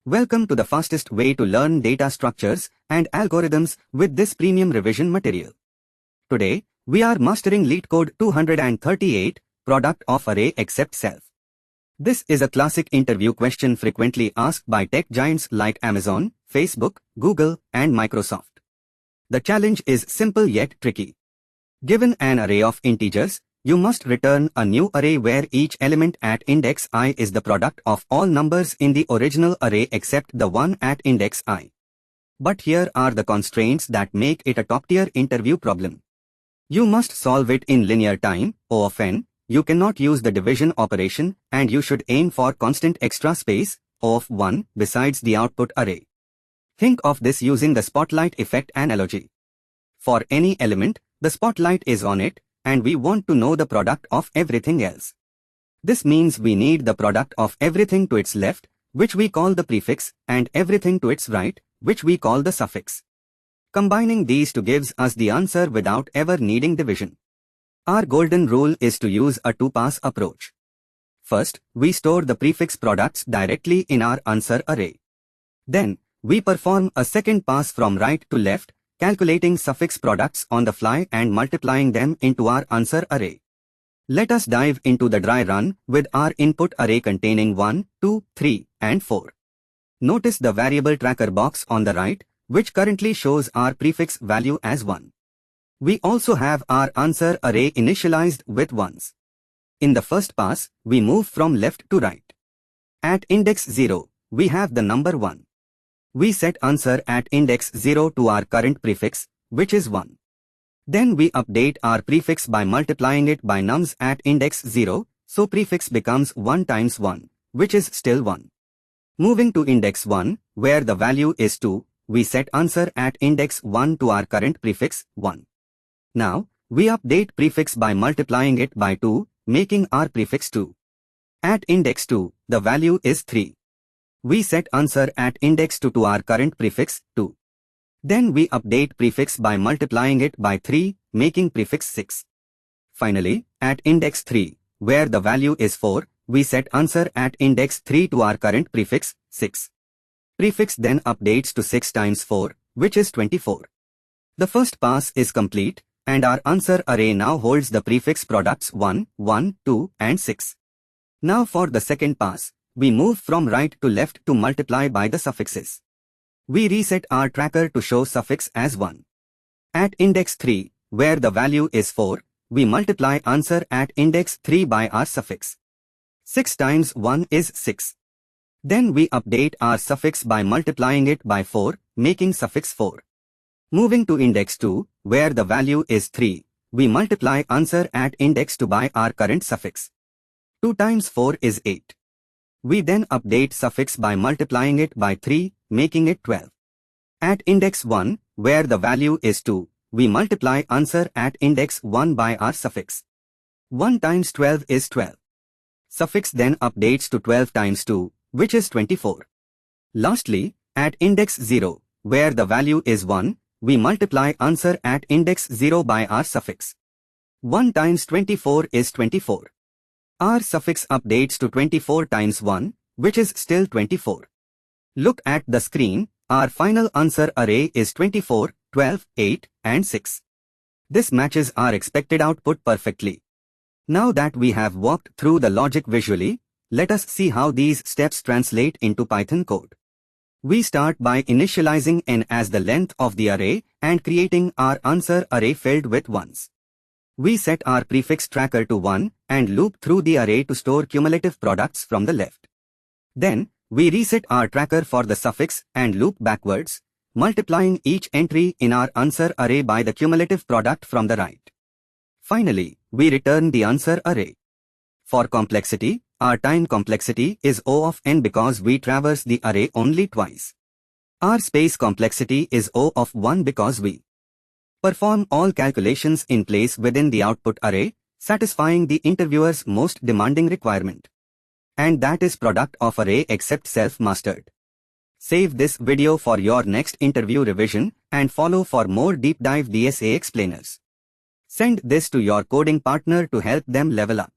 Welcome to the fastest way to learn data structures and algorithms with this premium revision material. Today, we are mastering LeetCode 238, product of array except self. This is a classic interview question frequently asked by tech giants like Amazon, Facebook, Google, and Microsoft. The challenge is simple yet tricky. Given an array of integers, you must return a new array where each element at index I is the product of all numbers in the original array except the one at index I. But here are the constraints that make it a top-tier interview problem. You must solve it in linear time, O of n, you cannot use the division operation, and you should aim for constant extra space, O of 1, besides the output array. Think of this using the spotlight effect analogy. For any element, the spotlight is on it, and we want to know the product of everything else. This means we need the product of everything to its left, which we call the prefix, and everything to its right, which we call the suffix. Combining these two gives us the answer without ever needing division. Our golden rule is to use a two-pass approach. First, we store the prefix products directly in our answer array. Then, we perform a second pass from right to left, calculating suffix products on the fly and multiplying them into our answer array. Let us dive into the dry run with our input array containing 1, 2, 3, and 4. Notice the variable tracker box on the right, which currently shows our prefix value as 1. We also have our answer array initialized with 1s. In the first pass, we move from left to right. At index 0, we have the number 1. We set answer at index 0 to our current prefix, which is 1. Then we update our prefix by multiplying it by nums at index 0, so prefix becomes 1 times 1, which is still 1. Moving to index 1, where the value is 2, we set answer at index 1 to our current prefix, 1. Now, we update prefix by multiplying it by 2, making our prefix 2. At index 2, the value is 3. We set answer at index 2 to our current prefix, 2. Then we update prefix by multiplying it by 3, making prefix 6. Finally, at index 3, where the value is 4, we set answer at index 3 to our current prefix, 6. Prefix then updates to 6 times 4, which is 24. The first pass is complete, and our answer array now holds the prefix products 1, 1, 2, and 6. Now for the second pass, we move from right to left to multiply by the suffixes. We reset our tracker to show suffix as 1. At index 3, where the value is 4, we multiply answer at index 3 by our suffix. 6 times 1 is 6. Then we update our suffix by multiplying it by 4, making suffix 4. Moving to index 2, where the value is 3, we multiply answer at index 2 by our current suffix. 2 times 4 is 8. We then update suffix by multiplying it by 3, making it 12. At index 1, where the value is 2, we multiply answer at index 1 by our suffix. 1 times 12 is 12. Suffix then updates to 12 times 2, which is 24. Lastly, at index 0, where the value is 1, we multiply answer at index 0 by our suffix. 1 times 24 is 24. Our suffix updates to 24 times 1, which is still 24. Look at the screen, our final answer array is 24, 12, 8, and 6. This matches our expected output perfectly. Now that we have walked through the logic visually, let us see how these steps translate into Python code. We start by initializing n as the length of the array and creating our answer array filled with 1s. We set our prefix tracker to 1 and loop through the array to store cumulative products from the left. Then, we reset our tracker for the suffix and loop backwards, multiplying each entry in our answer array by the cumulative product from the right. Finally, we return the answer array. For complexity, our time complexity is O of n because we traverse the array only twice. Our space complexity is O of 1 because we perform all calculations in place within the output array, satisfying the interviewer's most demanding requirement. And that is product of array except self-mastered. Save this video for your next interview revision and follow for more deep dive DSA explainers. Send this to your coding partner to help them level up.